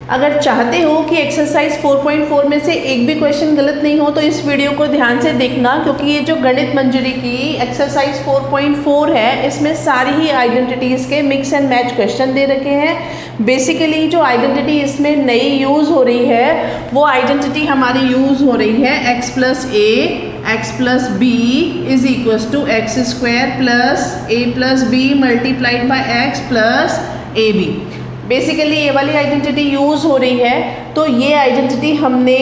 अगर चाहते हो कि एक्सरसाइज 4.4 में से एक भी क्वेश्चन गलत नहीं हो तो इस वीडियो को ध्यान से देखना, क्योंकि ये जो गणित मंजरी की एक्सरसाइज 4.4 है इसमें सारी ही आइडेंटिटीज़ के मिक्स एंड मैच क्वेश्चन दे रखे हैं। बेसिकली जो आइडेंटिटी इसमें नई यूज़ हो रही है वो आइडेंटिटी हमारी यूज़ हो रही है x plus a x plus b is equals to x square plus a plus b multiplied by x plus a b. Basically ये वाली आइडेंटिटी यूज़ हो रही है। तो ये आइडेंटिटी हमने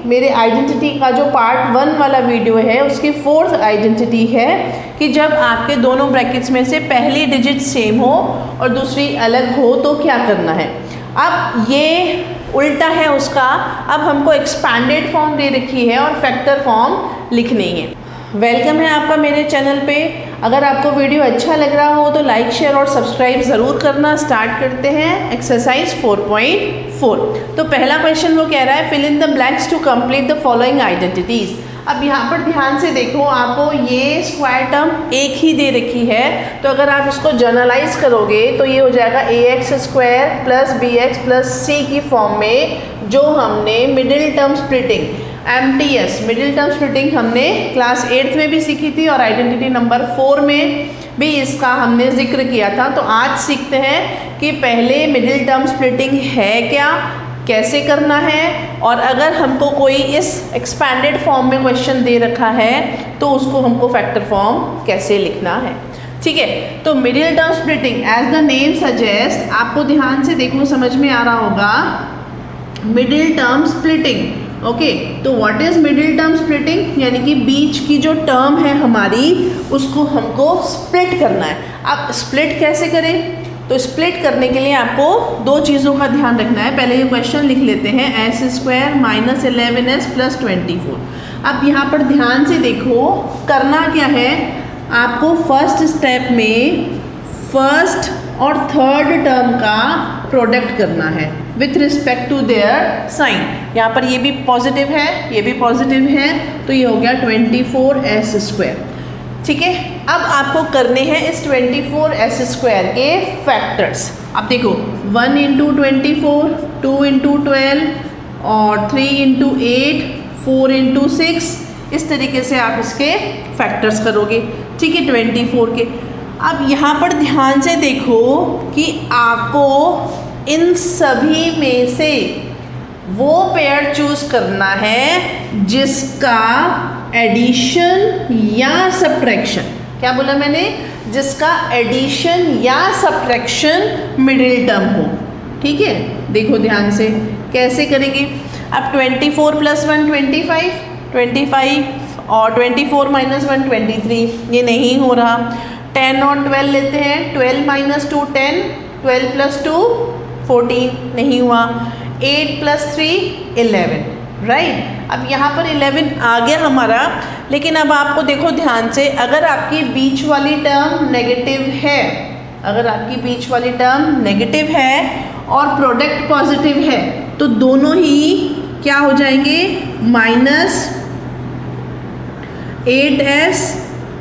मेरे आइडेंटिटी का जो पार्ट 1 वाला वीडियो है उसकी 4th आइडेंटिटी है कि जब आपके दोनों ब्रैकेट्स में से पहली डिजिट सेम हो और दूसरी अलग हो तो क्या करना है। अब ये उल्टा है उसका, अब हमको एक्सपैंडेड फॉर्म दे रखी है और फैक्टर फॉर्म लिखनी है। वेलकम है आपका मेरे चैनल पे। अगर आपको वीडियो अच्छा लग रहा हो तो लाइक शेयर और सब्सक्राइब ज़रूर करना। स्टार्ट करते हैं एक्सरसाइज 4.4। तो पहला क्वेश्चन वो कह रहा है fill in the blanks to complete the following identities. अब यहाँ पर ध्यान से देखो, आपको ये स्क्वायर टर्म एक ही दे रखी है, तो अगर आप इसको जनरलाइज करोगे तो ये हो जाएगा a x square plus b x plus c की फॉर्म में, जो हमने middle term splitting MTS middle term splitting हमने क्लास 8th में भी सीखी थी और आइडेंटिटी नंबर 4 में भी इसका हमने जिक्र किया था। तो आज सीखते हैं कि पहले मिडिल टर्म स्प्लिटिंग है क्या, कैसे करना है, और अगर हमको कोई इस एक्सपैंडेड फॉर्म में क्वेश्चन दे रखा है तो उसको हमको फैक्टर फॉर्म कैसे लिखना है। ठीक है, तो middle term splitting as the name suggest, आपको ध्यान से देखो समझ में आ रहा होगा, मिडिल टर्म स्प्लिटिंग। ओके, तो what is middle term splitting, यानी कि बीच की जो टर्म है हमारी उसको हमको स्प्लिट करना है। अब स्प्लिट कैसे करें, तो स्प्लिट करने के लिए आपको दो चीज़ों का ध्यान रखना है। पहले ये क्वेश्चन लिख लेते हैं, S square minus 11s plus 24। अब यहाँ पर ध्यान से देखो करना क्या है, आपको फर्स्ट स्टेप में फर्स्ट और थर्ड टर्म का प्रोडक्ट करना है with respect to their sign. यहाँ पर ये भी पॉजिटिव है, ये भी पॉजिटिव है, तो ये हो गया 24s स्क्वायर। ठीक है, अब आपको करने हैं इस 24s स्क्वायर के फैक्टर्स। अब देखो 1 इंटू 24, 2 इंटू 12 और 3 इंटू 8, 4 इंटू 6, इस तरीके से आप इसके फैक्टर्स करोगे। ठीक है, 24 के। अब यहाँ पर ध्यान से देखो कि आपको इन सभी में से वो पेयर चूज करना है जिसका एडिशन या सब्ट्रैक्शन, क्या बोला मैंने, जिसका एडिशन या सब्ट्रैक्शन मिडिल टर्म हो। ठीक है, देखो ध्यान से कैसे करेंगे। अब 24 प्लस 1 25 और 24 माइनस 1 23, ये नहीं हो रहा। 10 और 12 लेते हैं, 12 माइनस 2 10, 12 प्लस 2 14, नहीं हुआ। 8 प्लस 3 11, राइट। अब यहाँ पर 11 आ गया हमारा, लेकिन अब आपको देखो ध्यान से, अगर आपकी बीच वाली टर्म नेगेटिव है, अगर आपकी बीच वाली टर्म नेगेटिव है और प्रोडक्ट पॉजिटिव है तो दोनों ही क्या हो जाएंगे, minus 8s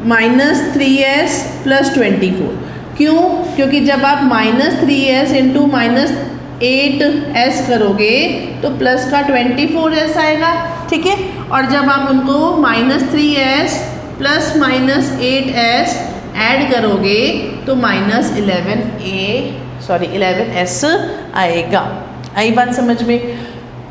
minus 3s plus 24। क्यों, क्योंकि जब आप minus 3s into minus 8s करोगे तो प्लस का 24s आएगा। ठीक है, और जब आप उनको minus 3s plus minus 8s add करोगे तो माइनस 11s आएगा। आई बात समझ में।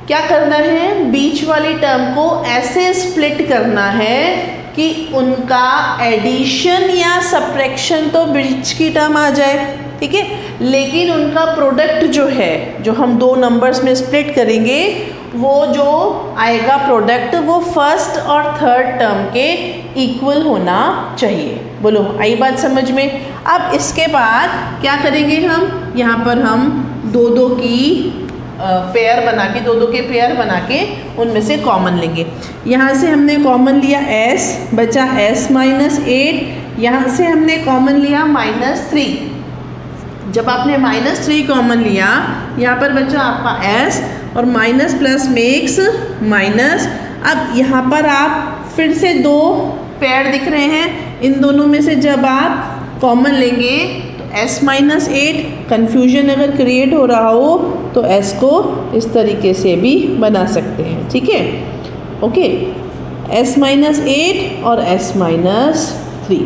क्या करना है, बीच वाली टर्म को ऐसे स्प्लिट करना है कि उनका एडिशन या सब्ट्रैक्शन तो बीच की टर्म आ जाए। ठीक है, लेकिन उनका प्रोडक्ट जो है, जो हम दो नंबर्स में स्प्लिट करेंगे, वो जो आएगा प्रोडक्ट वो फर्स्ट और थर्ड टर्म के इक्वल होना चाहिए। बोलो आई बात समझ में। अब इसके बाद क्या करेंगे हम, यहाँ पर हम दो दो की पेयर बना के, दो के पेयर बना के उनमें से कॉमन लेंगे। यहाँ से हमने कॉमन लिया s, बचा s माइनस 8, यहाँ से हमने कॉमन लिया माइनस 3। जब आपने माइनस 3 कॉमन लिया, यहाँ पर बचा आपका s और माइनस प्लस मेक्स माइनस। अब यहाँ पर आप फिर से दो पेयर दिख रहे हैं, इन दोनों में से जब आप कॉमन लेंगे तो s माइनस 8, कन्फ्यूजन अगर क्रिएट हो रहा हो तो s को इस तरीके से भी बना सकते हैं, ठीक है, ओके, s माइनस 8 और s माइनस 3।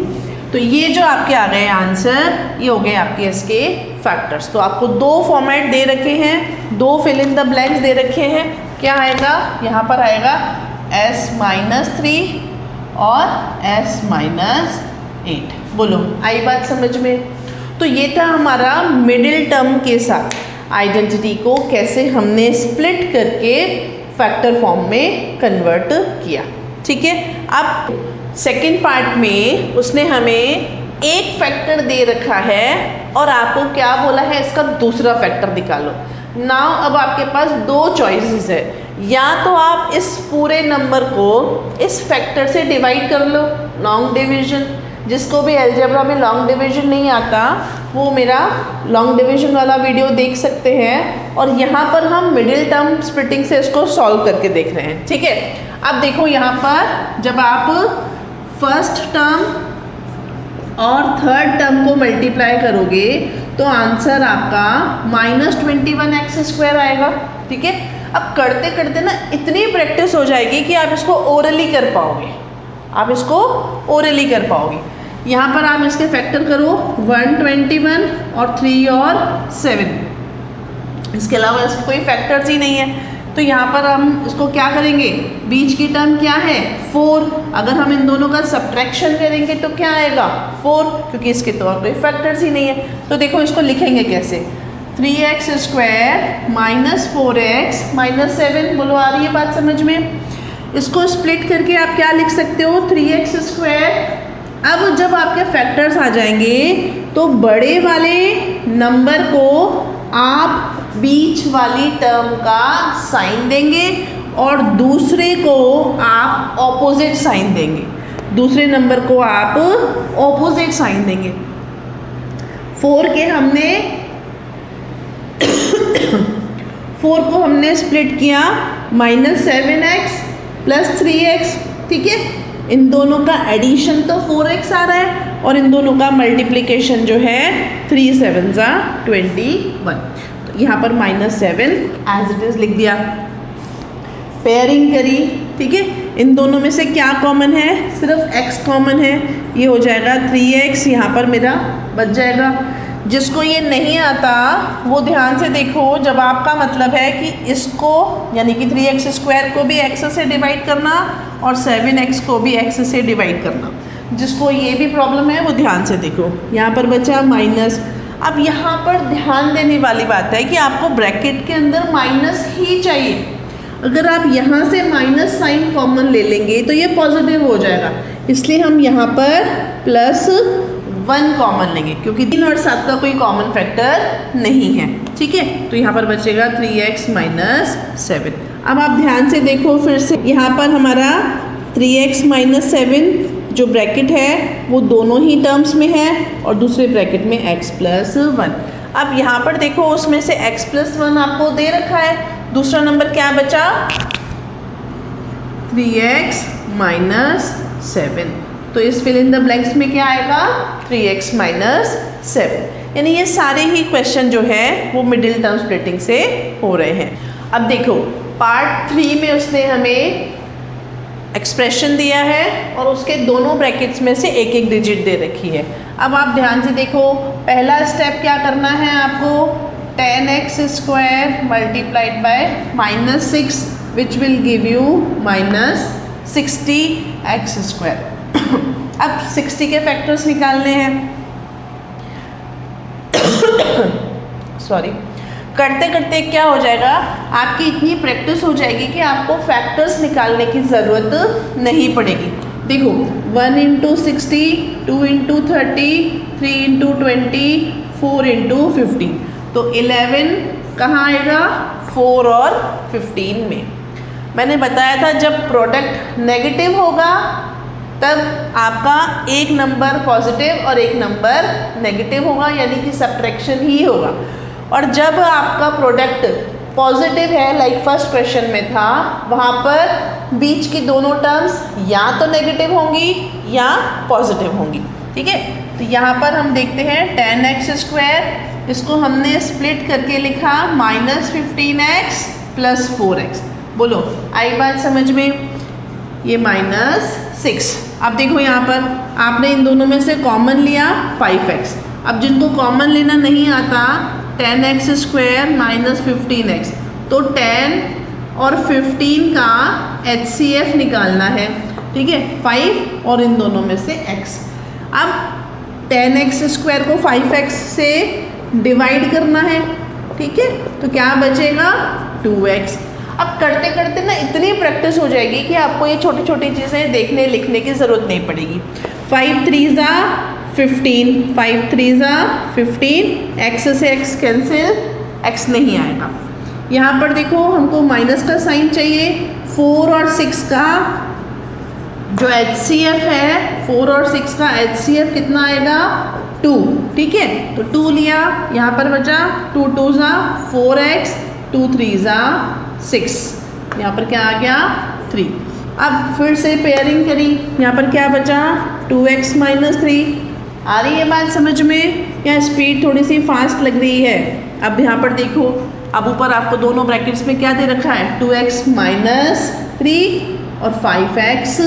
तो ये जो आपके आ गए आंसर, ये हो गए आपके इसके फैक्टर्स। तो आपको दो फॉर्मेट दे रखे हैं, दो फिल इन द ब्लैंक्स दे रखे हैं। क्या आएगा, यहाँ पर आएगा s माइनस 3 और s माइनस 8। बोलो, आई बात समझ में? तो ये था हमारा मिडिल टर्म के साथ आइडेंटिटी को कैसे हमने स्प्लिट करके फैक्टर फॉर्म में कन्वर्ट किया, ठीक है। अब सेकेंड पार्ट में उसने हमें एक फैक्टर दे रखा है और आपको क्या बोला है, इसका दूसरा फैक्टर निकालो। नाउ अब आपके पास दो चॉइसेस है, या तो आप इस पूरे नंबर को इस फैक्टर से डिवाइड कर लो, लॉन्ग डिवीजन। जिसको भी अलजेब्रा में लॉन्ग डिवीजन नहीं आता वो मेरा लॉन्ग डिवीजन वाला वीडियो देख सकते हैं, और यहाँ पर हम मिडिल टर्म स्प्लिटिंग से इसको सॉल्व करके देख रहे हैं, ठीक है। अब देखो यहाँ पर जब आप फर्स्ट टर्म और थर्ड टर्म को मल्टीप्लाई करोगे तो आंसर आपका -21x² आएगा, ठीक है। अब करते करते ना इतनी प्रैक्टिस हो जाएगी कि आप इसको ओरली कर पाओगे, आप इसको ओरली कर पाओगे। यहाँ पर आप इसके फैक्टर करो 121 और 3 और 7, इसके अलावा इसके कोई फैक्टर्स ही नहीं है। तो यहाँ पर हम इसको क्या करेंगे, बीच की टर्म क्या है 4, अगर हम इन दोनों का सब्ट्रैक्शन करेंगे तो क्या आएगा 4, क्योंकि इसके तो और कोई फैक्टर्स ही नहीं है। तो देखो इसको लिखेंगे कैसे, 3x² माइनस 4x माइनस 7। बोलो, आ रही है बात समझ में? इसको स्प्लिट करके आप क्या लिख सकते हो, 3x²। अब जब आपके फैक्टर्स आ जाएंगे तो बड़े वाले नंबर को आप बीच वाली टर्म का साइन देंगे और दूसरे को आप ऑपोजिट साइन देंगे, दूसरे नंबर को आप ऑपोजिट साइन देंगे। 4 के हमने 4 को हमने स्प्लिट किया -7x + 3x, ठीक है। इन दोनों का एडिशन तो 4x आ रहा है और इन दोनों का मल्टीप्लिकेशन जो है 3 7 21। तो यहाँ पर -7 एज इट इज़ लिख दिया, पेयरिंग करी, ठीक है। इन दोनों में से क्या कॉमन है, सिर्फ x कॉमन है, ये हो जाएगा 3x, यहाँ पर मेरा बच जाएगा। जिसको ये नहीं आता वो ध्यान से देखो, जब आपका मतलब है कि इसको यानी कि 3x² को भी x से डिवाइड करना और 7x को भी x से डिवाइड करना, जिसको ये भी प्रॉब्लम है वो ध्यान से देखो। यहाँ पर बचा माइनस। अब यहाँ पर ध्यान देने वाली बात है कि आपको ब्रैकेट के अंदर माइनस ही चाहिए। अगर आप यहाँ से माइनस साइन कॉमन ले लेंगे तो ये पॉजिटिव हो जाएगा, इसलिए हम यहाँ पर +1 कॉमन लेंगे, क्योंकि 3 और 7 का कोई कॉमन फैक्टर नहीं है, ठीक है। तो यहाँ पर बचेगा 3x - 7। अब आप ध्यान से देखो फिर से, यहाँ पर हमारा 3x - 7 जो ब्रैकेट है वो दोनों ही टर्म्स में है और दूसरे ब्रैकेट में x + 1। अब यहाँ पर देखो उसमें से x + 1 आपको दे रखा है, दूसरा नंबर क्या बचा 3x - 7। तो इस फिल इन द ब्लैंक्स में क्या आएगा 3x - 7। यानी ये सारे ही क्वेश्चन जो है वो मिडिल टर्म स्प्लिटिंग से हो रहे हैं। अब देखो पार्ट 3 में उसने हमें एक्सप्रेशन दिया है और उसके दोनों ब्रैकेट्स में से एक एक डिजिट दे रखी है। अब आप ध्यान से देखो, पहला स्टेप क्या करना है आपको, 10x² × -6 which will give you -60x²। अब 60 के फैक्टर्स निकालने हैं। सॉरी, करते करते क्या हो जाएगा, आपकी इतनी प्रैक्टिस हो जाएगी कि आपको फैक्टर्स निकालने की ज़रूरत नहीं पड़ेगी। देखो 1 × 60, 2 × 30, 3 × 20, 4 × 50। तो 11 कहाँ आएगा 4 और 15 में। मैंने बताया था जब प्रोडक्ट नेगेटिव होगा तब आपका एक नंबर पॉजिटिव और एक नंबर नेगेटिव होगा, यानी कि सब्ट्रैक्शन ही होगा। और जब आपका प्रोडक्ट पॉजिटिव है, लाइक फर्स्ट क्वेश्चन में था, वहाँ पर बीच की दोनों टर्म्स या तो नेगेटिव होंगी या पॉजिटिव होंगी, ठीक है। तो यहाँ पर हम देखते हैं 10x², इसको हमने स्प्लिट करके लिखा -15x + 4x। बोलो आई बात समझ में? ये -6। अब देखो यहाँ पर आपने इन दोनों में से कॉमन लिया 5x। अब जिनको कॉमन लेना नहीं आता 10x² -15x, तो 10 और 15 का HCF निकालना है, ठीक है, 5 और इन दोनों में से x। अब 10x² को 5x से डिवाइड करना है, ठीक है, तो क्या बचेगा 2x। अब करते करते ना इतनी प्रैक्टिस हो जाएगी कि आपको ये छोटी छोटी चीज़ें देखने लिखने की ज़रूरत नहीं पड़ेगी। 5 3 15, 5 3 15, x से x कैंसिल, x नहीं आएगा। यहाँ पर देखो हमको माइनस का साइन चाहिए। 4 और 6 का जो HCF है, 4 और 6 का HCF कितना आएगा 2, ठीक है, तो 2 लिया, यहाँ पर बचा 2 2 4x, 2 3 6, यहाँ पर क्या आ गया 3। अब फिर से पेयरिंग करी, यहाँ पर क्या बचा 2x - 3। आ रही है बात समझ में या स्पीड थोड़ी सी फास्ट लग रही है? अब यहाँ पर देखो, अब ऊपर आपको दोनों ब्रैकेट्स में क्या दे रखा है 2x - 3 और 5x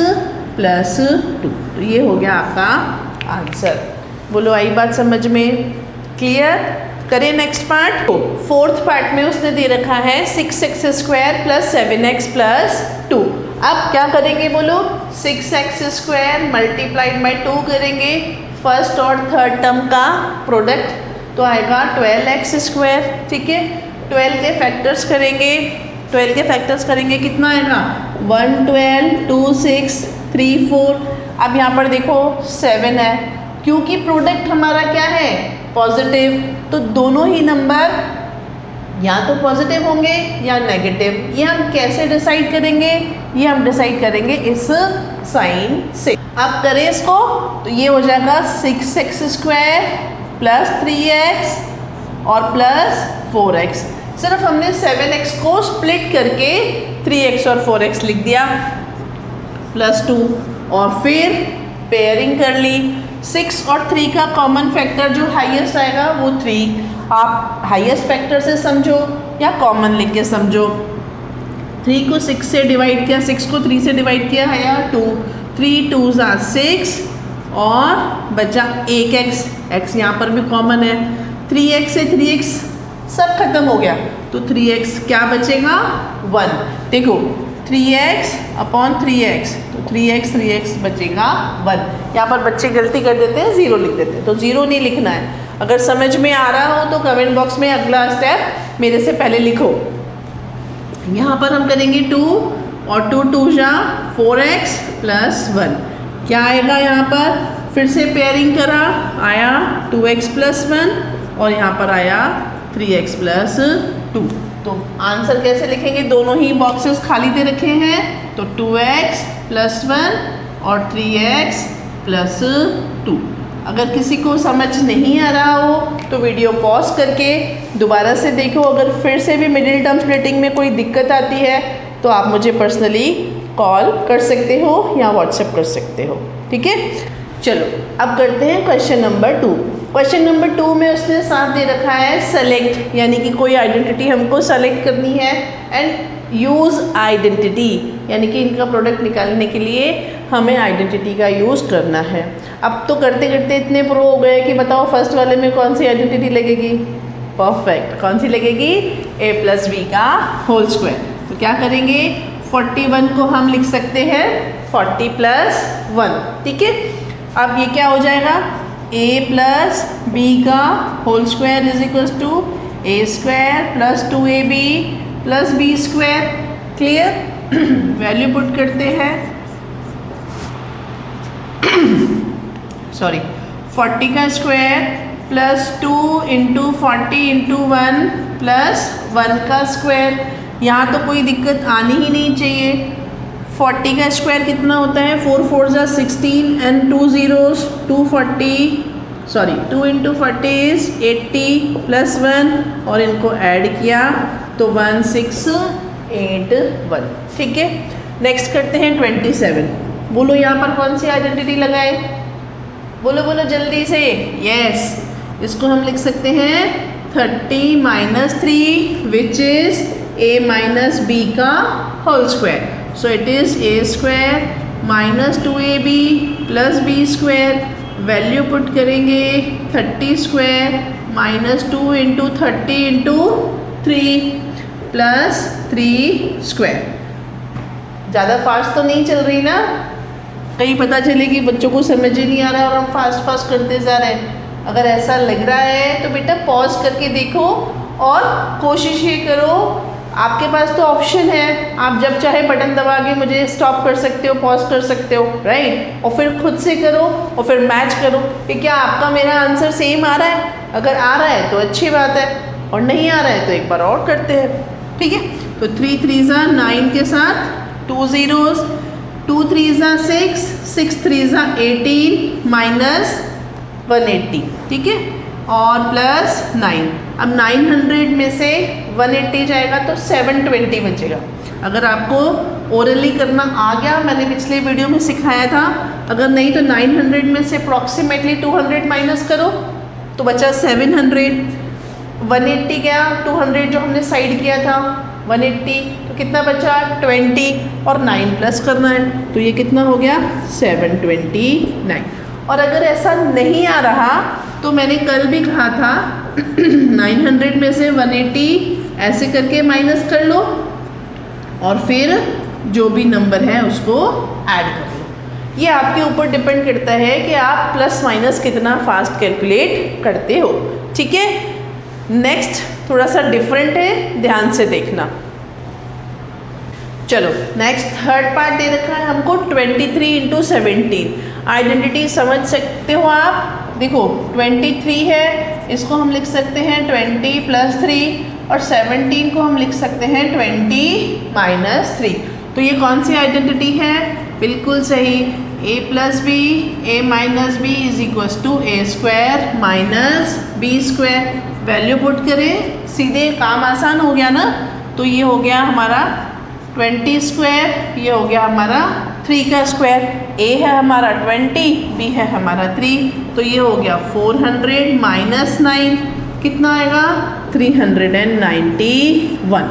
+ 2। तो ये हो गया आपका आंसर। बोलो आई बात समझ में? क्लियर? करें नेक्स्ट पार्ट। तो 4th पार्ट में उसने दे रखा है 6x² + 7x + 2। अब क्या करेंगे बोलो? 6x² × 2 करेंगे, फर्स्ट और थर्ड टर्म का प्रोडक्ट, तो आएगा 12x², ठीक है। 12 के फैक्टर्स करेंगे, 12 के फैक्टर्स करेंगे कितना आएगा 1 12 2 6 3 4। अब यहाँ पर देखो 7 है, क्योंकि प्रोडक्ट हमारा क्या है पॉजिटिव, तो दोनों ही नंबर या तो पॉजिटिव होंगे या नेगेटिव। ये हम कैसे डिसाइड करेंगे? ये हम डिसाइड करेंगे इस साइन से। अब करें इसको, तो ये हो जाएगा 6x² + 3x और +4x। सिर्फ हमने 7x को स्प्लिट करके 3x और 4x लिख दिया, +2, और फिर पेयरिंग कर ली। 6 और 3 का कॉमन फैक्टर जो हाईएस्ट आएगा वो 3। आप हाईएस्ट फैक्टर से समझो या कॉमन लिख के समझो। 3 को 6 से डिवाइड किया, 6 को 3 से डिवाइड किया है या 2, 3 2 6 और बचा 1x, x यहाँ पर भी कॉमन है। 3x से 3x सब खत्म हो गया, तो 3x क्या बचेगा 1। देखो 3x / 3x, तो 3x बचेगा 1। यहाँ पर बच्चे गलती कर देते हैं, 0 लिख देते हैं, तो 0 नहीं लिखना है। अगर समझ में आ रहा हो तो कमेंट बॉक्स में अगला स्टेप मेरे से पहले लिखो। यहाँ पर हम करेंगे 2 और 2 2 4x + 1। क्या आएगा यहाँ पर? फिर से पेयरिंग करा, आया 2x + 1 और यहाँ पर आया 3x + 2। तो आंसर कैसे लिखेंगे? दोनों ही बॉक्सेस खाली दे रखे हैं, तो 2x + 1 और 3x + 2। अगर किसी को समझ नहीं आ रहा हो तो वीडियो पॉज करके दोबारा से देखो। अगर फिर से भी मिडिल टर्म स्प्लिटिंग में कोई दिक्कत आती है तो आप मुझे पर्सनली कॉल कर सकते हो या व्हाट्सएप कर सकते हो, ठीक है। चलो अब करते हैं क्वेश्चन नंबर 2। क्वेश्चन नंबर 2 में उसने साथ दे रखा है सेलेक्ट, यानी कि कोई आइडेंटिटी हमको सेलेक्ट करनी है, एंड यूज़ आइडेंटिटी, यानी कि इनका प्रोडक्ट निकालने के लिए हमें आइडेंटिटी का यूज़ करना है। अब तो करते करते इतने प्रो हो गए कि बताओ फर्स्ट वाले में कौन सी आइडेंटिटी लगेगी? परफेक्ट, कौन सी लगेगी? a + b का होल स्क्वायर। तो क्या करेंगे 41 को हम लिख सकते हैं 40 + 1, ठीक है। अब ये क्या हो जाएगा a + b का whole square = a² + 2ab + b²। Clear? Value put करते हैं, सॉरी 40 का स्क्वायर +2 × 40 × 1 + 1 का स्क्वायर। यहाँ तो कोई दिक्कत आनी ही नहीं चाहिए। 40 का स्क्वायर कितना होता है? 4 4 16 and 2 zeros 240, सॉरी 2 × 40 is 80 + 1 और इनको ऐड किया तो 1681, ठीक है। नेक्स्ट करते हैं 27। बोलो यहाँ पर कौन सी आइडेंटिटी लगाए? बोलो बोलो जल्दी से, यस। इसको हम लिख सकते हैं 30 minus 3 which is a minus b का whole square. So it is a square minus 2ab plus b square. Value put करेंगे 30 square minus 2 into 30 into 3 plus 3 square. ज़्यादा फास्ट तो नहीं चल रही ना, कहीं पता चले कि बच्चों को समझ ही नहीं आ रहा और हम फास्ट फास्ट करते जा रहे हैं। अगर ऐसा लग रहा है तो बेटा पॉज करके देखो और कोशिश ये करो, आपके पास तो ऑप्शन है, आप जब चाहे बटन दबा के मुझे स्टॉप कर सकते हो, पॉज कर सकते हो, राइट। और फिर खुद से करो और फिर मैच करो कि क्या आपका मेरा आंसर सेम आ रहा है। अगर आ रहा है तो अच्छी बात है, और नहीं आ रहा है तो एक बार और करते हैं, ठीक है। तो 3 3 9 के साथ 2 zeros, 2 3 6, 6 3 18 माइनस 180, ठीक है, और प्लस 9। अब 900 में से 180 जाएगा तो 720 बचेगा। अगर आपको ओरली करना आ गया, मैंने पिछले वीडियो में सिखाया था, अगर नहीं तो 900 में से अप्रॉक्सीमेटली 200 माइनस करो तो बचा 700। 180 गया, 200 जो हमने साइड किया था 180, तो कितना बचा 20 और 9 प्लस करना है, तो ये कितना हो गया 729। और अगर ऐसा नहीं आ रहा तो मैंने कल भी कहा था 900 में से 180 ऐसे करके माइनस कर लो और फिर जो भी नंबर है उसको ऐड कर लो। ये आपके ऊपर डिपेंड करता है कि आप प्लस माइनस कितना फास्ट कैलकुलेट करते हो, ठीक है। नेक्स्ट थोड़ा सा डिफरेंट है, ध्यान से देखना। चलो नेक्स्ट थर्ड पार्ट दे रखा है हमको 23 इंटू 17। आइडेंटिटी समझ सकते हो आप, देखो 23 है, इसको हम लिख सकते हैं 20 प्लस 3 और 17 को हम लिख सकते हैं 20 माइनस 3। तो ये कौन सी आइडेंटिटी है, बिल्कुल सही, a plus b a minus b is equal to a square minus b square. Value put करें, सीधे काम आसान हो गया ना। तो ये हो गया हमारा 20 स्क्वायर, ये हो गया हमारा 3 का स्क्वायर। a है हमारा 20, b है हमारा 3, तो ये हो गया 400 माइनस 9, कितना आएगा 391।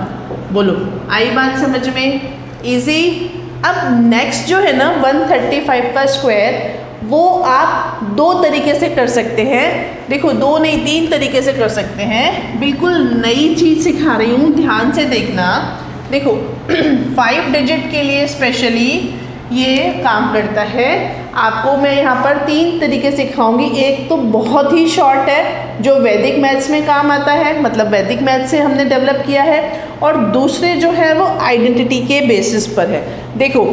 बोलो आई बात समझ में, इजी। अब नेक्स्ट जो है ना 135 का स्क्वायर, वो आप दो तरीके से कर सकते हैं। देखो दो नहीं 3 तरीके से कर सकते हैं। बिल्कुल नई चीज़ सिखा रही हूँ, ध्यान से देखना। देखो 5 डिजिट के लिए स्पेशली ये काम करता है। आपको मैं यहाँ पर 3 तरीके सिखाऊंगी। एक तो बहुत ही शॉर्ट है जो वैदिक मैथ्स में काम आता है, मतलब वैदिक मैथ्स से हमने डेवलप किया है, और दूसरे जो है वो आइडेंटिटी के बेसिस पर है। देखो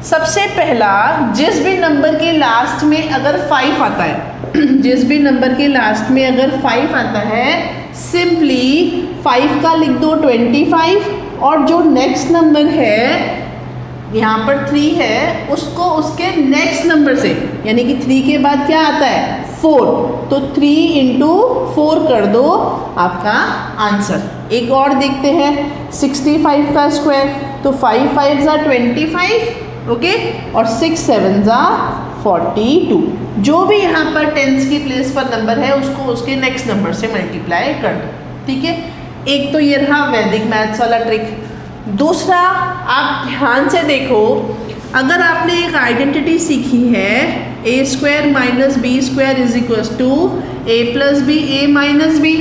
सबसे पहला, जिस भी नंबर के लास्ट में अगर 5 आता है जिस भी नंबर के लास्ट में अगर 5 आता है, सिंपली 5 का लिख दो 25, और जो नेक्स्ट नंबर है यहाँ पर 3 है, उसको उसके नेक्स्ट नंबर से, यानी कि 3 के बाद क्या आता है 4, तो 3 इंटू 4 कर दो, आपका आंसर। एक और देखते हैं 65 का स्क्वायर, तो 5 5 ज़ा 25, ओके, और 6 7 ज़ा 42। जो भी यहाँ पर टेंस की प्लेस पर नंबर है उसको उसके नेक्स्ट नंबर से मल्टीप्लाई कर दो, ठीक है। एक तो ये रहा वैदिक मैथ्स वाला ट्रिक। दूसरा, आप ध्यान से देखो, अगर आपने एक आइडेंटिटी सीखी है a square minus b square is equal to a plus b a minus b,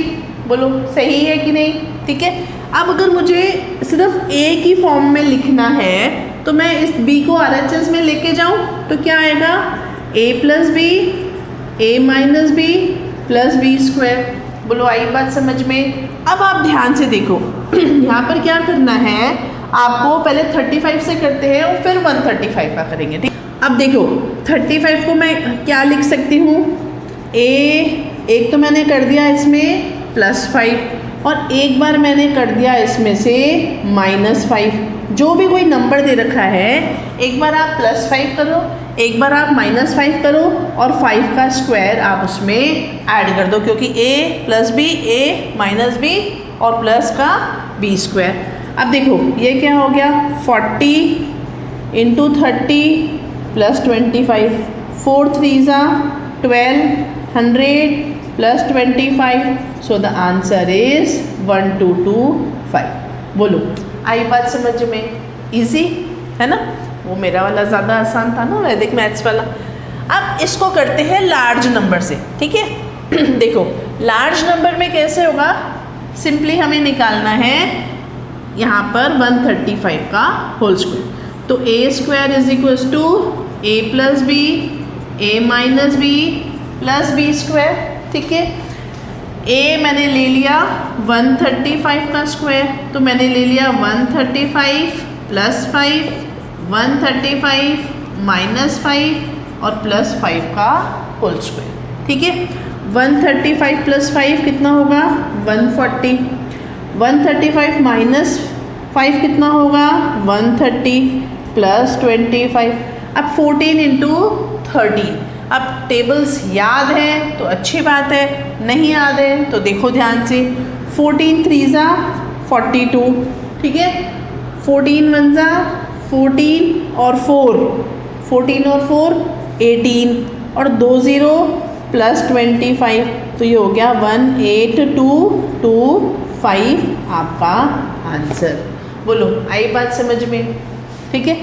बोलो सही है कि नहीं, ठीक है। अब अगर मुझे सिर्फ ए की फॉर्म में लिखना है तो मैं इस बी को RHS में लेके जाऊं तो क्या आएगा a plus b a minus b plus b square. बोलो आई बात समझ में। अब आप ध्यान से देखो यहाँ पर क्या करना है आपको, पहले 35 से करते हैं और फिर 135 का करेंगे, ठीक। अब देखो 35 को मैं क्या लिख सकती हूँ, एक तो मैंने कर दिया इसमें +5 और एक बार मैंने कर दिया इसमें से -5। जो भी कोई नंबर दे रखा है, एक बार आप +5 करो, एक बार आप -5 करो और 5 का स्क्वायर आप उसमें ऐड कर दो, क्योंकि a plus b a minus b और प्लस का b स्क्वायर। अब देखो ये क्या हो गया 40 इंटू 30 प्लस 25, 4 3 ज़ा 1200 plus 25, so the answer is 1225। बोलो आई बात समझ में? इजी है ना? वो मेरा वाला ज़्यादा आसान था ना, वैदिक मैथ्स वाला। अब इसको करते हैं लार्ज नंबर से, ठीक है। देखो लार्ज नंबर में कैसे होगा, सिंपली हमें निकालना है यहाँ पर 135 का होल स्क्वायर। तो a square is equals to a plus b, a minus b plus b square, ठीक है। ए मैंने ले लिया 135 का स्क्वायर, तो मैंने ले लिया 135 प्लस 5, 135 माइनस 5 और प्लस 5 का होल स्क्वायर, ठीक है। 135 प्लस 5 कितना होगा? 140। 135 माइनस 5 कितना होगा? 130 प्लस 25। अब 14 इंटू 13। अब टेबल्स याद हैं तो अच्छी बात है, नहीं याद है तो देखो ध्यान से। 14 3 ज़ा 42, ठीक है। 14 1 ज़ा 14 और 4, 14 और 4 18 और 2 0 प्लस 25, तो ये हो गया 18225 आपका आंसर। बोलो आई बात समझ में? ठीक है।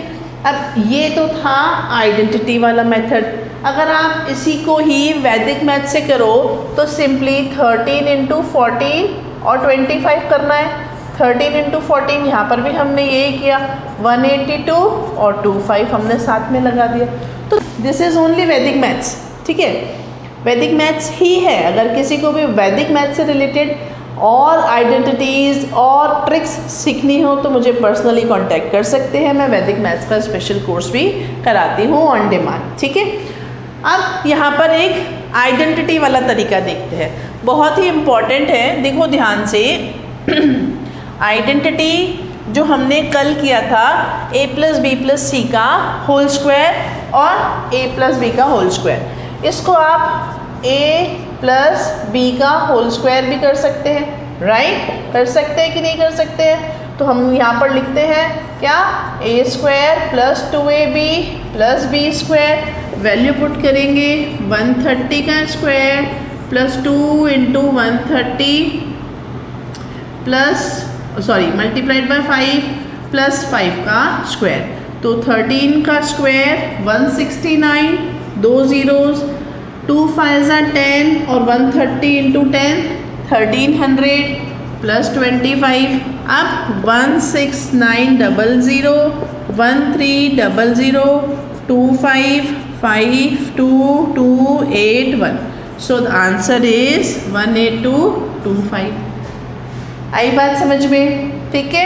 अब ये तो था आइडेंटिटी वाला मेथड। अगर आप इसी को ही वैदिक मैथ से करो तो सिंपली 13 इंटू 14 और 25 करना है। 13 इंटू 14 यहाँ पर भी हमने यही किया, 182 और 25 हमने साथ में लगा दिया। तो दिस इज़ ओनली वैदिक मैथ्स, ठीक है। वैदिक मैथ्स ही है। अगर किसी को भी वैदिक मैथ्स से रिलेटेड और आइडेंटिटीज़ और ट्रिक्स सीखनी हो तो मुझे पर्सनली कांटेक्ट कर सकते हैं। मैं वैदिक मैथ्स का स्पेशल कोर्स भी कराती हूँ ऑन डिमांड, ठीक है। अब यहाँ पर एक आइडेंटिटी वाला तरीका देखते हैं, बहुत ही इम्पॉर्टेंट है, देखो ध्यान से। आइडेंटिटी जो हमने कल किया था a plus b plus c का होल स्क्वायर और a प्लस बी का होल स्क्वायर, इसको आप a प्लस बी का होल स्क्वायर भी कर सकते हैं, राइट? कर सकते हैं कि नहीं कर सकते हैं? तो हम यहाँ पर लिखते हैं क्या, a square plus 2ab plus b square, value put करेंगे 130 का square plus 2 into 130 plus multiplied by 5 plus 5 का स्क्वायर, तो 13 का स्क्वायर 169, 2 zeros, 2 5 are 10 और 130 इंटू 10 1300 प्लस 25। अब 16900 1300 255281, so the answer is 18225। आई बात समझ में? ठीक है।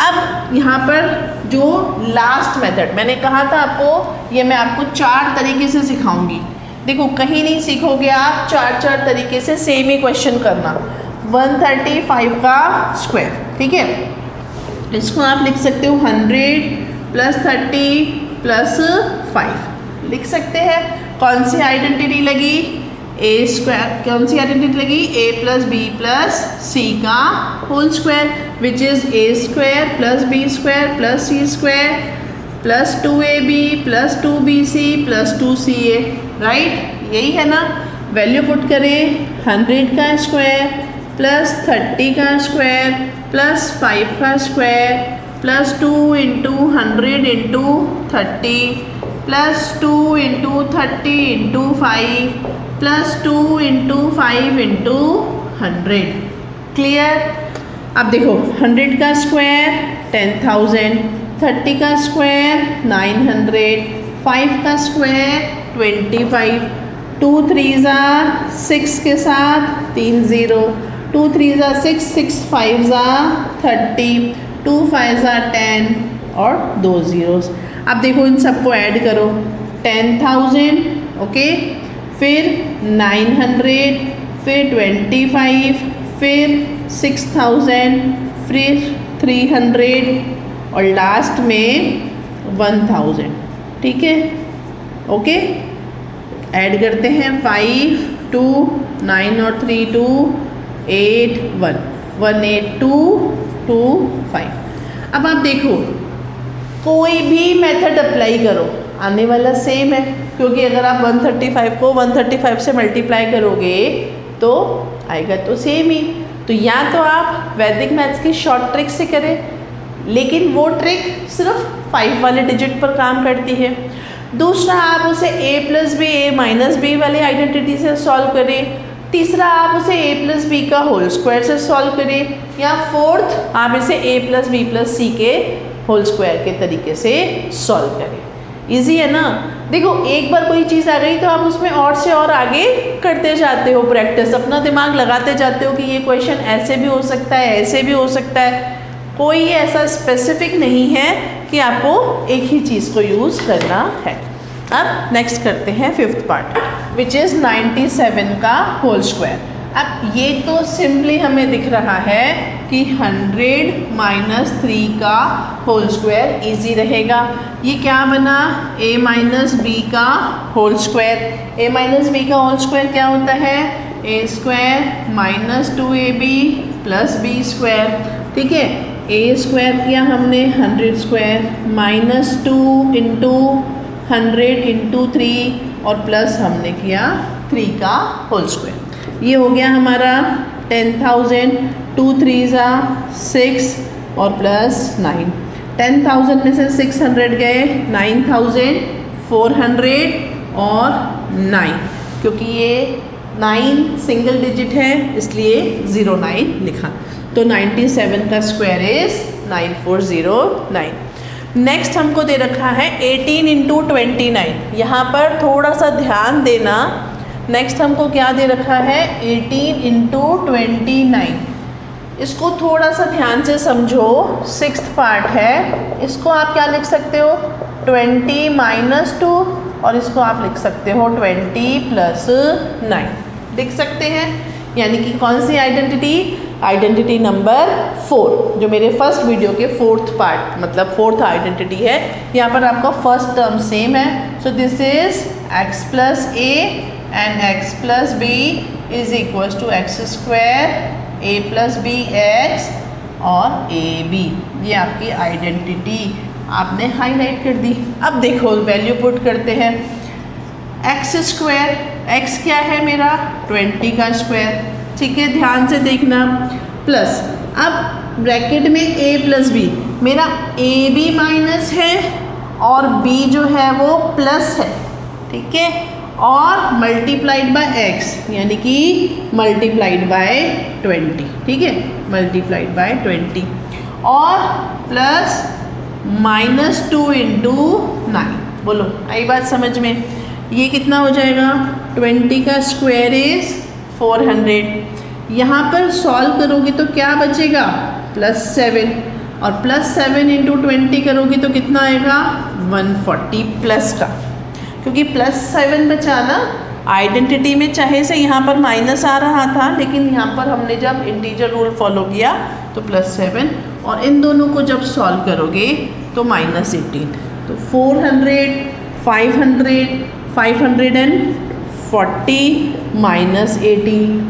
अब यहाँ पर जो लास्ट मेथड मैंने कहा था आपको, ये मैं आपको 4 तरीके से सिखाऊंगी। देखो कहीं नहीं सीखोगे आप, 4 तरीके से सेम ही क्वेश्चन करना। 135 का स्क्वायर, ठीक है, इसको आप लिख सकते हो 100 प्लस 30 प्लस 5 लिख सकते हैं। कौन सी आइडेंटिटी लगी? A square. कौन सी आइडेंटिटी लगी? A plus b plus c का whole square, which is a square plus b square plus c square plus 2ab plus 2bc plus 2ca, right? यही है ना। वैल्यू पुट करें 100 का स्क्वायर प्लस 30 का स्क्वायर प्लस 5 का square plus 2 into 100 into 30 plus 2 into 30 into 5 plus 2 into 5 into 100। Clear? अब देखो 100 का स्क्वायर 10,000, 30 का स्क्वायर 900, 5 का स्क्वायर 25, 2 3 ज़ा 6 के साथ 3 0, 2 3 ज़ा 6, 6 5 ज़ा 30, 2 5 ज़ा 10 और 2 zeros। अब देखो इन सबको ऐड करो, 10,000, ओके, फिर 900, फिर 25, फिर 6000, फिर 300 और लास्ट में 1000, ठीक है, ओके। ऐड करते हैं 5 2 9 और 3 2 8 1 18225। अब आप देखो कोई भी मेथड अप्लाई करो, आने वाला सेम है। क्योंकि अगर आप 135 को 135 से मल्टीप्लाई करोगे तो आएगा तो सेम ही। तो या तो आप वैदिक मैथ्स की शॉर्ट ट्रिक से करें, लेकिन वो ट्रिक सिर्फ 5 वाले डिजिट पर काम करती है। दूसरा, आप उसे a plus b a minus b वाले आइडेंटिटी से सॉल्व करें। तीसरा, आप उसे a प्लस बी का होल स्क्वायर से सॉल्व करें। या फोर्थ, आप इसे a plus b plus c के होल स्क्वायर के तरीके से सॉल्व करें। इजी है ना। देखो, एक बार कोई चीज़ आ गई तो आप उसमें और से और आगे करते जाते हो, प्रैक्टिस अपना दिमाग लगाते जाते हो कि ये क्वेश्चन ऐसे भी हो सकता है, ऐसे भी हो सकता है। कोई ऐसा स्पेसिफिक नहीं है कि आपको एक ही चीज़ को यूज़ करना है। अब नेक्स्ट करते हैं 5th पार्ट, विच इज़ 97 का होल स्क्वायर। अब ये तो सिंपली हमें दिख रहा है कि 100 माइनस 3 का होल स्क्वायर ईजी रहेगा। ये क्या बना, a माइनस बी का whole square. a minus b का होल स्क्वायर क्या होता है, a square minus 2ab plus b square. ठीक है, a स्क्वायर किया हमने 100 स्क्वायर माइनस 2 इंटू 100 इंटू 3 और प्लस हमने किया 3 का होल स्क्वायर। ये हो गया हमारा 10,000, 2 3 6 और प्लस 9। 10,000 में से 600 गए, 9,400 और 9, क्योंकि ये 9 सिंगल डिजिट है इसलिए 09 लिखा। तो 97 का स्क्वायर इज 9409। नेक्स्ट हमको दे रखा है 18 इंटू 29। यहाँ पर थोड़ा सा ध्यान देना। नेक्स्ट हमको क्या दे रखा है, 18 इंटू 29। इसको थोड़ा सा ध्यान से समझो, 6th पार्ट है। इसको आप क्या लिख सकते हो, 20 माइनस 2, और इसको आप लिख सकते हो 20 प्लस 9 लिख सकते हैं। यानी कि कौन सी आइडेंटिटी, आइडेंटिटी नंबर 4, जो मेरे फर्स्ट वीडियो के 4th पार्ट मतलब 4th आइडेंटिटी है। यहाँ पर आपका फर्स्ट टर्म सेम है। So this is x plus a and x plus b is equal to x square a plus b x और ए बी। ये आपकी आइडेंटिटी आपने हाईलाइट कर दी। अब देखो वैल्यू पुट करते हैं। एक्स स्क्वायर, एक्स क्या है मेरा, 20 का स्क्वायर। ठीक है, ध्यान से देखना। प्लस, अब ब्रैकेट में a प्लस बी, मेरा a भी माइनस है और b जो है वो प्लस है। ठीक है, और मल्टीप्लाइड बाय x, यानी कि मल्टीप्लाइड बाय 20। ठीक है, मल्टीप्लाइड बाय 20 और प्लस -2 इंटू 9। बोलो, आई बात समझ में। ये कितना हो जाएगा, 20 का स्क्वायर इज 400। यहाँ पर सॉल्व करोगे तो क्या बचेगा, +7, और +7 इंटू 20 करोगे तो कितना आएगा, 140 प्लस का, क्योंकि +7 बचा ना। आइडेंटिटी में चाहे से यहाँ पर माइनस आ रहा था, लेकिन यहाँ पर हमने जब इंटीजर रूल फॉलो किया तो +7, और इन दोनों को जब सॉल्व करोगे तो -18। तो 400, 500, 540 -18।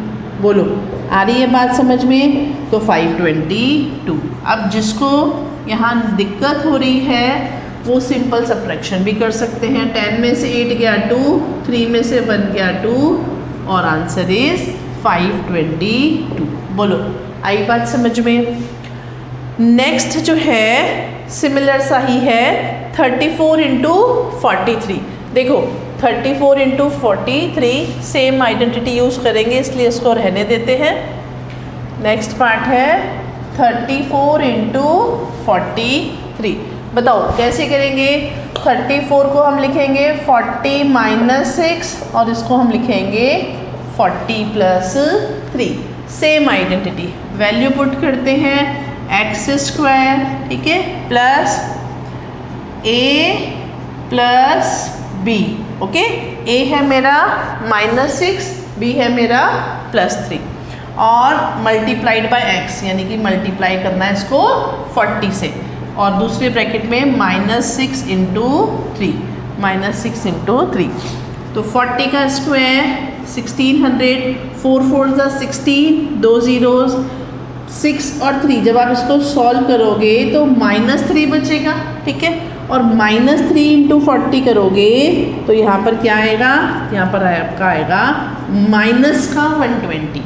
बोलो, आ रही है बात समझ में। तो 522। अब जिसको यहाँ दिक्कत हो रही है वो सिंपल सब्ट्रैक्शन भी कर सकते हैं। 10 में से 8 गया 2, 3 में से 1 गया 2, और आंसर इज 522। बोलो, आई बात समझ में। नेक्स्ट जो है सिमिलर सा ही है, 34 इंटू 43। देखो 34 इंटू 43 सेम आइडेंटिटी यूज़ करेंगे, इसलिए इसको रहने देते हैं। नेक्स्ट पार्ट है 34 इंटू 43। बताओ कैसे करेंगे। 34 को हम लिखेंगे 40 माइनस 6, और इसको हम लिखेंगे 40 plus 3। Same identity, value put करते हैं, एक्स स्क्वायर, ठीक है, plus a plus b। Okay, a है मेरा -6, b है मेरा +3, और मल्टीप्लाइड बाय x, यानी कि मल्टीप्लाई करना है इसको 40 से, और दूसरे ब्रैकेट में -6 इंटू 3, -6 इंटू 3। तो 40 का स्क्वायर 1600, 4 4 16, 2 zeros, 6 और 3। जब आप इसको सॉल्व करोगे तो -3 बचेगा, ठीक है, और -3 इंटू 40 करोगे तो यहाँ पर क्या आएगा, यहाँ पर आपका आएगा माइनस का 120।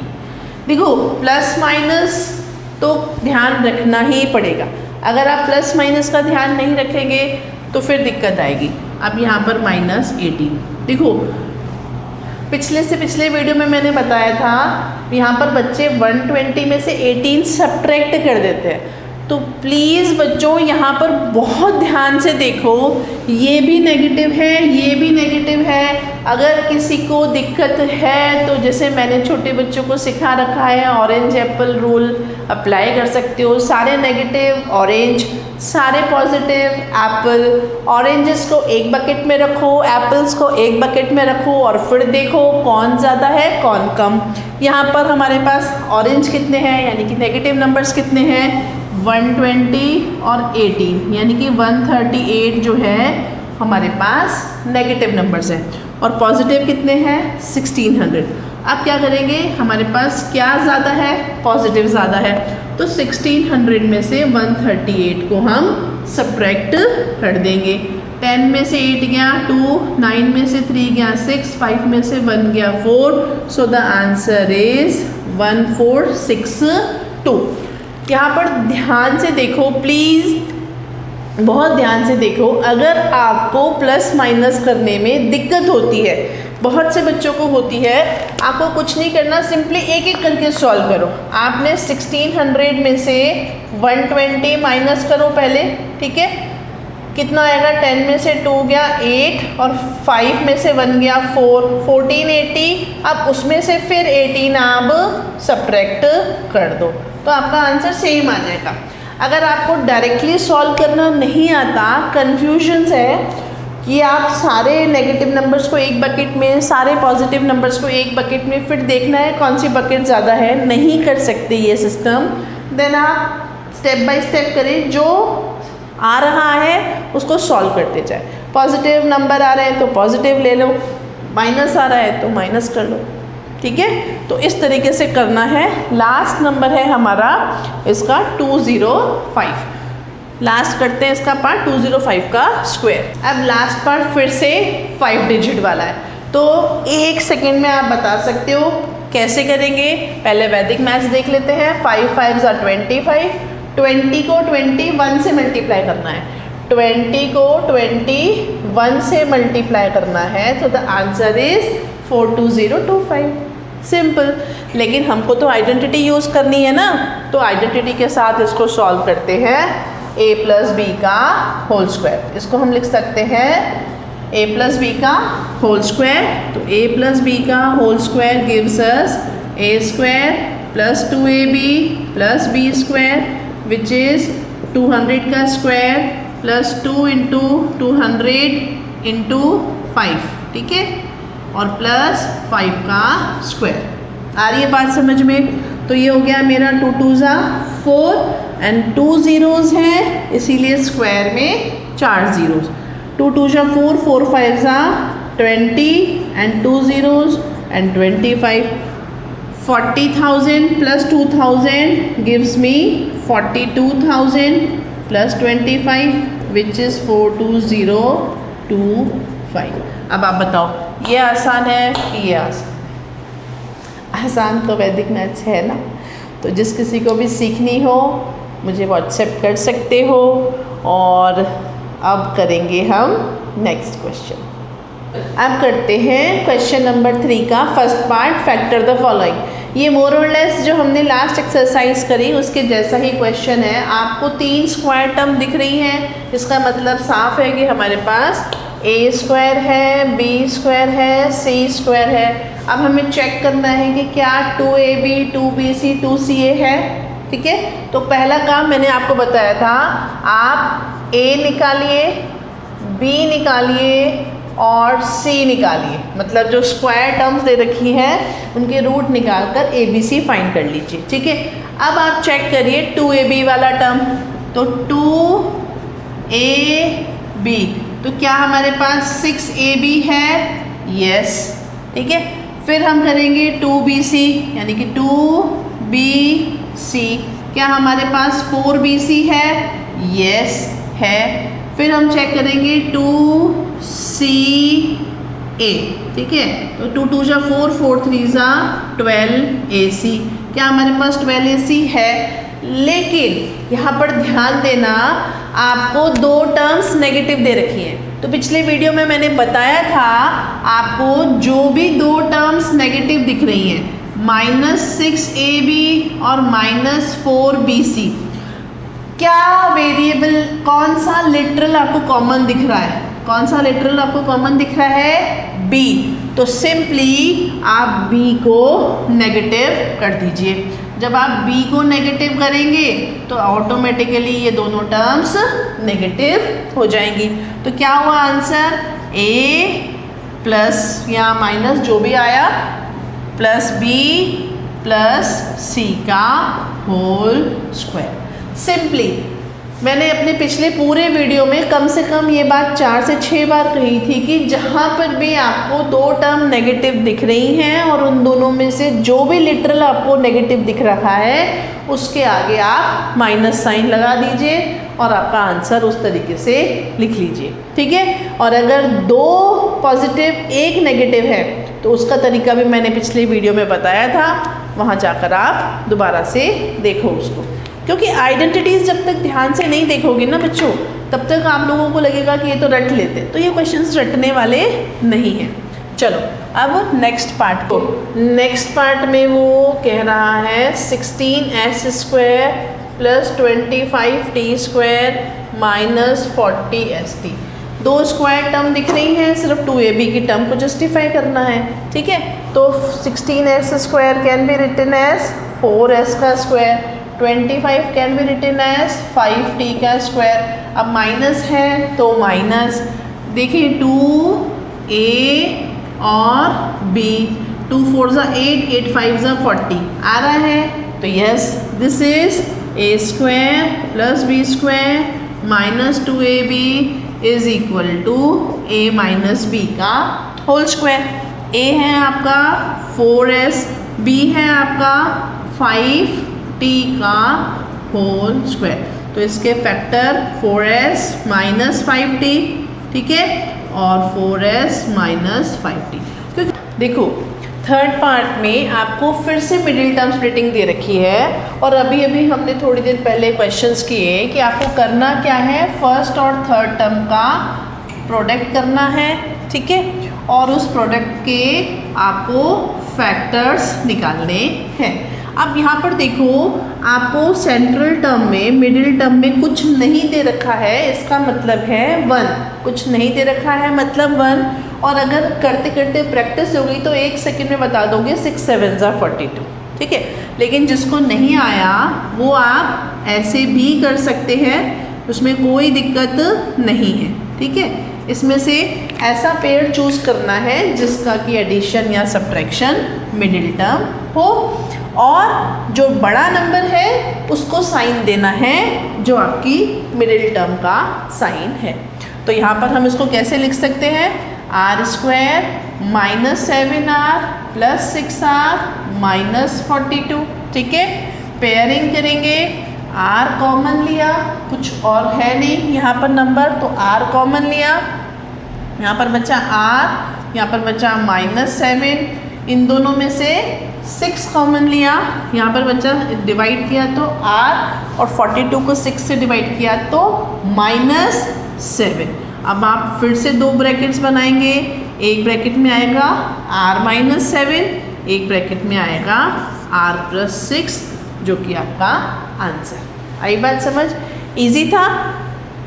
देखो प्लस माइनस तो ध्यान रखना ही पड़ेगा, अगर आप प्लस माइनस का ध्यान नहीं रखेंगे तो फिर दिक्कत आएगी। अब यहाँ पर -18, देखो पिछले से पिछले वीडियो में मैंने बताया था यहाँ पर बच्चे 120 में से 18 सब्ट्रैक्ट कर देते हैं, तो प्लीज़ बच्चों यहाँ पर बहुत ध्यान से देखो, ये भी नेगेटिव है, ये भी नेगेटिव है। अगर किसी को दिक्कत है तो जैसे मैंने छोटे बच्चों को सिखा रखा है ऑरेंज एप्पल रूल अप्लाई कर सकते हो। सारे नेगेटिव ऑरेंज, सारे पॉजिटिव एप्पल। ऑरेंजेस को एक बकेट में रखो, एप्पल्स को एक बकेट में रखो और फिर देखो कौन ज़्यादा है कौन कम। यहाँ पर हमारे पास ऑरेंज कितने हैं यानी कि नेगेटिव नंबर्स कितने हैं, 120 और 18 यानी कि 138 जो है हमारे पास नेगेटिव नंबर्स हैं और पॉजिटिव कितने हैं 1600। अब क्या करेंगे, हमारे पास क्या ज़्यादा है, पॉजिटिव ज़्यादा है, तो 1600 में से 138 को हम सब्ट्रैक्ट कर देंगे। 10 में से 8 गया 2, 9 में से 3 गया 6, 5 में से 1 गया 4, सो द आंसर इज 1462। यहाँ पर ध्यान से देखो प्लीज़, बहुत ध्यान से देखो। अगर आपको प्लस माइनस करने में दिक्कत होती है, बहुत से बच्चों को होती है, आपको कुछ नहीं करना, सिंपली एक एक करके सॉल्व करो। आपने 1600 में से 120 माइनस करो पहले, ठीक है, कितना आएगा, 10 में से 2 गया 8 और 5 में से 1 गया 4, 1480। अब उसमें से फिर 18 आप सब्ट्रैक्ट कर दो तो आपका आंसर सेम आ जाएगा। अगर आपको डायरेक्टली सॉल्व करना नहीं आता, कन्फ्यूजन्स है कि आप सारे नेगेटिव नंबर्स को एक बकेट में, सारे पॉजिटिव नंबर्स को एक बकेट में, फिर देखना है कौन सी बकेट ज़्यादा है, नहीं कर सकते ये सिस्टम, देन आप स्टेप बाय स्टेप करें, जो आ रहा है उसको सॉल्व करते जाए। पॉजिटिव नंबर आ रहे हैं तो पॉजिटिव ले लो, माइनस आ रहा है तो माइनस कर लो, ठीक है। तो इस तरीके से करना है। लास्ट नंबर है हमारा इसका 205। लास्ट करते हैं इसका पार्ट 205 का स्क्वायर। अब लास्ट पार्ट फिर से 5 डिजिट वाला है, तो 1 सेकेंड में आप बता सकते हो कैसे करेंगे। पहले वैदिक मैथ्स देख लेते हैं। 5 5 are 25, 20 को 21 से मल्टीप्लाई करना है, 20 को 21 से मल्टीप्लाई करना है, तो द आंसर इज 42025। सिंपल। लेकिन हमको तो आइडेंटिटी यूज़ करनी है ना, तो आइडेंटिटी के साथ इसको सॉल्व करते हैं। a प्लस बी का होल स्क्वायर, इसको हम लिख सकते हैं a प्लस बी का होल स्क्वायर। तो a प्लस बी का whole square gives us a square plus 2ab plus b square which is 200 का स्क्वायर प्लस 2 इंटू 200 इंटू 5, ठीक है, और प्लस 5 का स्क्वायर। आ रही है बात समझ में। तो ये हो गया मेरा 2 2 ज़ा 4 एंड 2 ज़ीरोज़ हैं, इसीलिए स्क्वायर में 4 ज़ीरोज़। 2 2 ज़ा 4, 4 5 ज़ा 20 and 2 zeros and 25। 40,000 plus 2,000 gives me 42,000 plus 25 which is 42025। अब आप बताओ ये आसान है कि ये आसान तो वैदिक मैथ्स है ना। तो जिस किसी को भी सीखनी हो मुझे व्हाट्सएप कर सकते हो। और अब करेंगे हम नेक्स्ट क्वेश्चन। अब करते हैं क्वेश्चन नंबर 3 का first part, factor the following. ये मोर और लेस जो हमने लास्ट एक्सरसाइज करी उसके जैसा ही क्वेश्चन है। आपको 3 स्क्वायर टर्म दिख रही हैं, इसका मतलब साफ है कि हमारे पास a स्क्वायर है, b स्क्वायर है, c स्क्वायर है। अब हमें चेक करना है कि क्या 2ab 2bc 2ca है, ठीक है। तो पहला काम मैंने आपको बताया था, आप a निकालिए, b निकालिए और c निकालिए, मतलब जो स्क्वायर टर्म्स दे रखी हैं उनके रूट निकालकर abc फाइंड कर लीजिए, ठीक है। अब आप चेक करिए 2ab वाला टर्म, तो 2ab, तो क्या हमारे पास 6ab है, यस, ठीक है। फिर हम करेंगे 2bc यानी कि 2bc, क्या हमारे पास 4bc है, यस है। फिर हम चेक करेंगे 2CA, ठीक है। तो 2 2 जा 4, 4 3 जा 12AC। क्या हमारे पास 12AC है, लेकिन यहाँ पर ध्यान देना, आपको दो टर्म्स नेगेटिव दे रखी हैं। तो पिछले वीडियो में मैंने बताया था आपको जो भी दो टर्म्स नेगेटिव दिख रही हैं, -6AB और -4BC, क्या वेरिएबल, कौन सा लिटरल आपको कॉमन दिख रहा है? कौन सा लिटरल आपको कॉमन दिख रहा है? B। तो सिंपली आप B को नेगेटिव कर दीजिए। जब आप B को नेगेटिव करेंगे तो ऑटोमेटिकली ये दोनों टर्म्स नेगेटिव हो जाएंगी। तो क्या हुआ आंसर? A प्लस या माइनस जो भी आया प्लस B प्लस C का होल स्क्वायर। सिंपली मैंने अपने पिछले पूरे वीडियो में कम से कम ये बात 4 से 6 बार कही थी कि जहाँ पर भी आपको दो टर्म नेगेटिव दिख रही हैं और उन दोनों में से जो भी लिटरल आपको नेगेटिव दिख रहा है उसके आगे आप माइनस साइन लगा दीजिए और आपका आंसर उस तरीके से लिख लीजिए, ठीक है। और अगर दो पॉजिटिव एक नेगेटिव है तो उसका तरीका भी मैंने पिछले वीडियो में बताया था, वहाँ जाकर आप दोबारा से देखो उसको, क्योंकि आइडेंटिटीज़ जब तक ध्यान से नहीं देखोगे ना बच्चों, तब तक आप लोगों को लगेगा कि ये तो रट लेते, तो ये क्वेश्चंस रटने वाले नहीं हैं। चलो अब नेक्स्ट पार्ट को, नेक्स्ट पार्ट में वो कह रहा है 16s² + 25t² - 40st। दो स्क्वायर टर्म दिख रही हैं, सिर्फ 2ab की टर्म को जस्टिफाई करना है, ठीक है। तो 16s² can be written as 4s का square, 25 can be written as 5t का स्क्वायर। अब माइनस है तो माइनस, देखिए 2a और b, 2 4 ज़ा 8, 8 5 ज़ा 40 आ रहा है। तो yes, this is a² + b² - 2ab is equal to a - b का होल स्क्वायर। a है आपका 4s, b है आपका 5t का होल स्क्वायर। तो इसके फैक्टर 4s - 5t, ठीक है, और 4s - 5t। क्योंकि देखो थर्ड पार्ट में आपको फिर से मिडिल टर्म स्प्लिटिंग दे रखी है, और अभी अभी हमने थोड़ी देर पहले क्वेश्चंस किए कि आपको करना क्या है, फर्स्ट और थर्ड टर्म का प्रोडक्ट करना है, ठीक है, और उस प्रोडक्ट के आपको फैक्टर्स निकालने हैं। अब यहाँ पर देखो आपको सेंट्रल टर्म में, मिडिल टर्म में कुछ नहीं दे रखा है, इसका मतलब है 1, कुछ नहीं दे रखा है मतलब 1, और अगर करते करते प्रैक्टिस हो गई तो 1 सेकंड में बता दोगे 6 7 ज़ा 42, ठीक है। लेकिन जिसको नहीं आया वो आप ऐसे भी कर सकते हैं, उसमें कोई दिक्कत नहीं है, ठीक है। इसमें से ऐसा पेयर चूज करना है जिसका कि एडिशन या सब्ट्रैक्शन मिडिल टर्म हो, और जो बड़ा नंबर है उसको साइन देना है जो आपकी मिडिल टर्म का साइन है। तो यहाँ पर हम इसको कैसे लिख सकते हैं, r² - 7r + 6r - 42, ठीक है। पेयरिंग करेंगे, r कॉमन लिया, कुछ और है नहीं यहाँ पर नंबर, तो r कॉमन लिया, यहाँ पर बचा r, यहाँ पर बचा -7, इन दोनों में से 6 कॉमन लिया, यहाँ पर बचा, डिवाइड किया तो r, और 42 को 6 से डिवाइड किया तो -7। अब आप फिर से दो ब्रैकेट्स बनाएंगे, एक ब्रैकेट में आएगा r - 7, एक ब्रैकेट में आएगा r + 6, जो कि आपका आंसर। आई बात समझ? इजी था।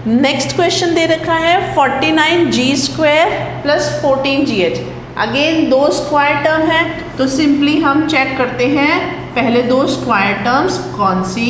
नेक्स्ट क्वेश्चन दे रखा है 49g² + 14gh। अगेन दो स्क्वायर टर्म है, तो सिंपली हम चेक करते हैं पहले दो स्क्वायर टर्म्स कौन सी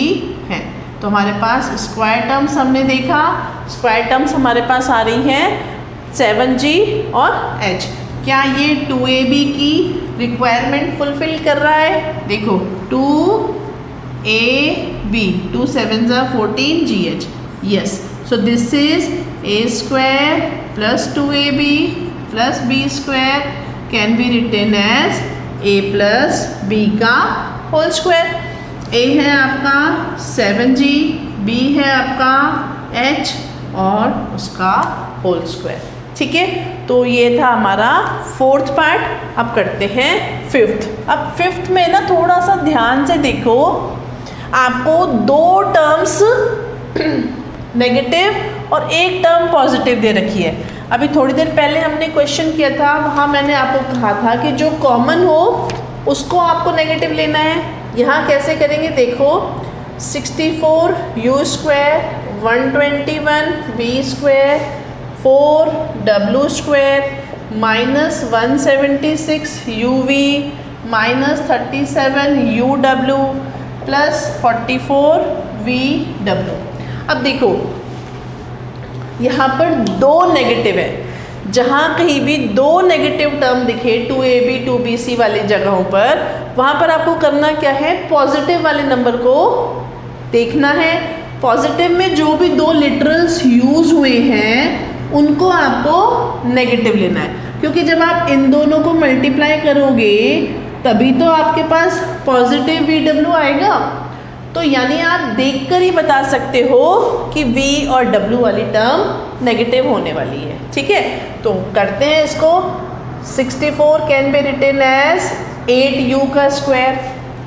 हैं। तो हमारे पास स्क्वायर टर्म्स हमने देखा, स्क्वायर टर्म्स हमारे पास आ रही हैं 7g और h। क्या ये 2ab की रिक्वायरमेंट फुलफिल कर रहा है? देखो 2ab, 2 7 ज़ा 14gh, yes. So this is a² + 2ab + b² can be written as a + b का होल स्क्वायर। a है आपका 7g, b है आपका h, और उसका होल स्क्वायर। ठीक है, तो ये था हमारा फोर्थ पार्ट। अब करते हैं फिफ्थ। अब फिफ्थ में ना थोड़ा सा ध्यान से देखो, आपको दो टर्म्स नेगेटिव और एक टर्म पॉजिटिव दे रखी है। अभी थोड़ी देर पहले हमने क्वेश्चन किया था, वहाँ मैंने आपको कहा था कि जो कॉमन हो उसको आपको नेगेटिव लेना है। यहाँ कैसे करेंगे देखो, 64 u square 121 v square 4 w square minus 176 uv minus 37 uw plus 44 vw। अब देखो यहाँ पर दो नेगेटिव है, जहाँ कहीं भी दो नेगेटिव टर्म दिखे 2ab 2bc वाली जगहों पर, वहाँ पर आपको करना क्या है, पॉजिटिव वाले नंबर को देखना है। पॉजिटिव में जो भी दो लिटरल्स यूज हुए हैं उनको आपको नेगेटिव लेना है, क्योंकि जब आप इन दोनों को मल्टीप्लाई करोगे तभी तो आपके पास पॉजिटिव vw आएगा। तो यानी आप देखकर ही बता सकते हो कि v और w वाली टर्म नेगेटिव होने वाली है। ठीक है, तो करते हैं इसको। 64 can be written as 8u का स्क्वायर,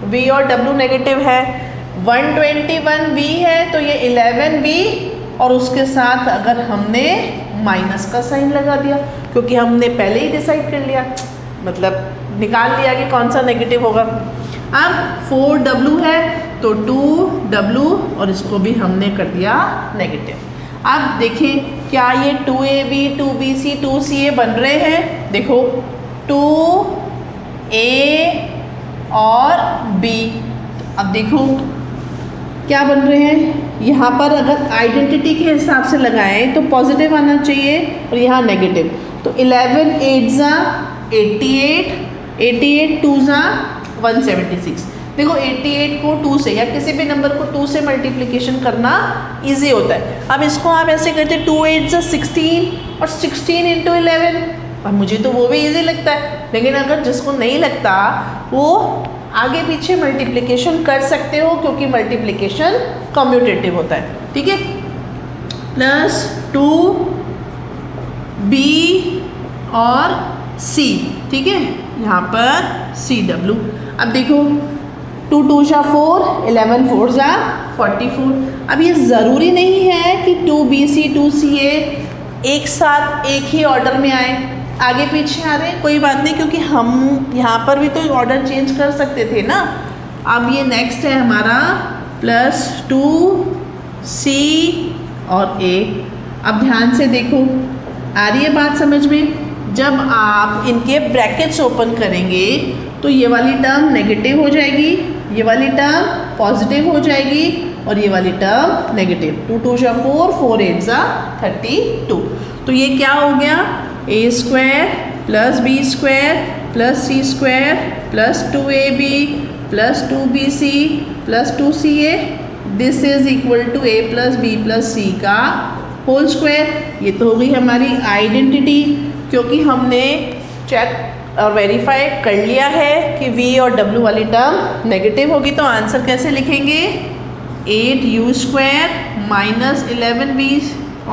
v और w नेगेटिव है। 121v है तो ये 11v, और उसके साथ अगर हमने माइनस का साइन लगा दिया, क्योंकि हमने पहले ही डिसाइड कर लिया, मतलब निकाल लिया कि कौन सा नेगेटिव होगा। अब 4w है तो 2w, और इसको भी हमने कर दिया नेगेटिव। अब देखें क्या ये 2ab 2bc 2ca बन रहे हैं। देखो 2a और b, अब देखो क्या बन रहे हैं। यहाँ पर अगर आइडेंटिटी के हिसाब से लगाएं तो पॉजिटिव आना चाहिए और यहाँ नेगेटिव। तो 11 8 ज़ा 88, 88 2 ज़ा 176। देखो 88 को 2 से या किसी भी नंबर को 2 से मल्टीप्लिकेशन करना इजी होता है। अब इसको आप ऐसे करते 2 8 ज़ा 16 और 16 इंटू 11। अब मुझे तो वो भी इजी लगता है, लेकिन अगर जिसको नहीं लगता वो आगे पीछे मल्टीप्लिकेशन कर सकते हो, क्योंकि मल्टीप्लिकेशन कम्यूटेटिव होता है। ठीक है, प्लस 2b और c। ठीक है, यहाँ पर cw। अब देखो 2 2 जा 4, 11 4 जा 44। अब ये ज़रूरी नहीं है कि 2bc 2ca एक साथ एक ही ऑर्डर में आए, आगे पीछे आ रहे हैं कोई बात नहीं, क्योंकि हम यहाँ पर भी तो ऑर्डर चेंज कर सकते थे ना। अब ये नेक्स्ट है हमारा प्लस 2c और a। अब ध्यान से देखो, आ रही है बात समझ में। जब आप इनके ब्रैकेट्स ओपन करेंगे तो ये वाली टर्म नेगेटिव हो जाएगी, ये वाली टर्म पॉजिटिव हो जाएगी, और ये वाली टर्म नेगेटिव। 2 2 जा 4, 4 8 जा 32। तो ये क्या हो गया, a square plus b square plus c square plus 2ab plus 2bc plus 2ca, this is equal to a plus b plus c का होल स्क्वायर। ये तो हो गई हमारी आइडेंटिटी, क्योंकि हमने चेक और वेरीफाई कर लिया है कि v और w वाली टर्म नेगेटिव होगी। तो आंसर कैसे लिखेंगे, 8u स्क्वायर माइनस 11v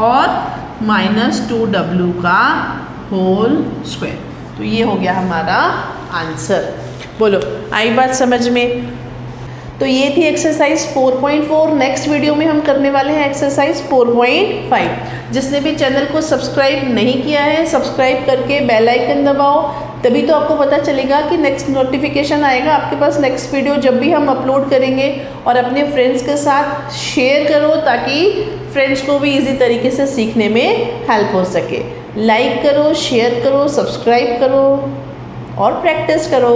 और माइनस 2w का होल स्क्वायर। तो ये हो गया हमारा आंसर। बोलो आई बात समझ में। तो ये थी एक्सरसाइज 4.4। नेक्स्ट वीडियो में हम करने वाले हैं एक्सरसाइज 4.5। जिसने भी चैनल को सब्सक्राइब नहीं किया है, सब्सक्राइब करके बेल आइकन दबाओ, तभी तो आपको पता चलेगा कि नेक्स्ट नोटिफिकेशन आएगा आपके पास नेक्स्ट वीडियो जब भी हम अपलोड करेंगे। और अपने फ्रेंड्स के साथ शेयर करो ताकि फ्रेंड्स को भी इजी तरीके से सीखने में हेल्प हो सके। लाइक करो, शेयर करो, सब्सक्राइब करो और प्रैक्टिस करो।